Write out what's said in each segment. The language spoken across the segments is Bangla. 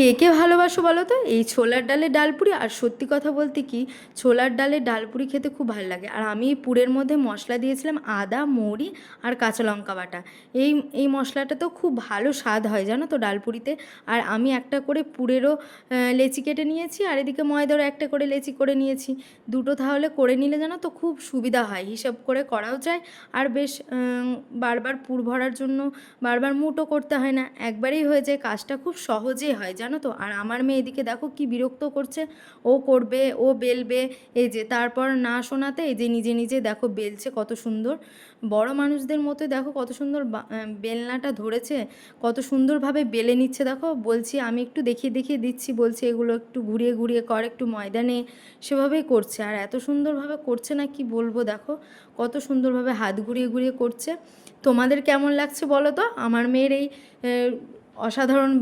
কে কে ভালোবাসো বলো তো এই ছোলার ডালের ডালপুরি। আর সত্যি কথা বলতে কি, ছোলার ডালের ডালপুরি খেতে খুব ভালো লাগে। আর আমি এই পুরের মধ্যে মশলা দিয়েছিলাম আদা, মৌরি আর কাঁচা লঙ্কা বাটা। এই এই মশলাটা তো খুব ভালো স্বাদ হয় জানো তো ডালপুরিতে। আর আমি একটা করে পুরেরও লেচি কেটে নিয়েছি, আর এদিকে ময়দারও একটা করে লেচি করে নিয়েছি। দুটো তাহলে করে নিলে জানো তো খুব সুবিধা হয়, হিসাব করে করাও যায়। আর বেশ বারবার পুর ভরার জন্য বারবার মুটো করতে হয় না, একবারেই হয়ে যায়, কাজটা খুব সহজেই হয় জানো তো। আর আমার মেয়ে এদিকে দেখো কি বিরক্ত করছে, ও করবে, ও বেলবে, এই যে তারপর না শোনাতে এই যে নিজে নিজে দেখো বেলছে কত সুন্দর। বড় মানুষদের মতো দেখো কত সুন্দর বেলনাটা ধরেছে, কত সুন্দরভাবে বেলে নিচ্ছে দেখো। বলছি আমি একটু দেখিয়ে দেখিয়ে দিচ্ছি, বলছি এগুলো একটু ঘুরিয়ে ঘুরিয়ে কর, একটু ময়দা নে, সেভাবেই করছে। আর এত সুন্দরভাবে করছে না কি বলবো, দেখো কত সুন্দরভাবে হাত ঘুরিয়ে ঘুরিয়ে করছে। তোমাদের কেমন লাগছে বলো তো আমার মেয়ের এই অসাধারণ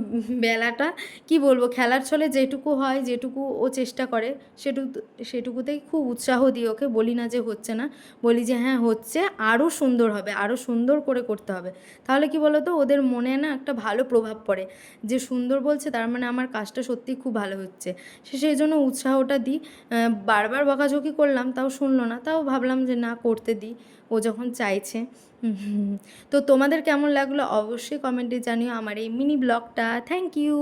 বেলাটা। কি বলবো, খেলার ছলে যেটুকু হয়, যেটুকু ও চেষ্টা করে সেটুকু, সেটুকুতেই খুব উৎসাহ দিই ওকে। বলি না যে হচ্ছে না, বলি যে হ্যাঁ হচ্ছে, আরও সুন্দর হবে, আরও সুন্দর করে করতে হবে। তাহলে কি বলো তো, ওদের মনে না একটা ভালো প্রভাব পড়ে, যে সুন্দর বলছে তার মানে আমার কাজটা সত্যিই খুব ভালো হচ্ছে। সেই জন্য উৎসাহটা দিই। বারবার বকাঝকি করলাম তাও শুনলো না, তাও ভাবলাম যে না করতে দিই, ও যখন চাইছে। হুম। তো তোমাদের কেমন লাগলো অবশ্যই কমেন্টে জানিও আমার এই মিনি ব্লগটা। Thank you.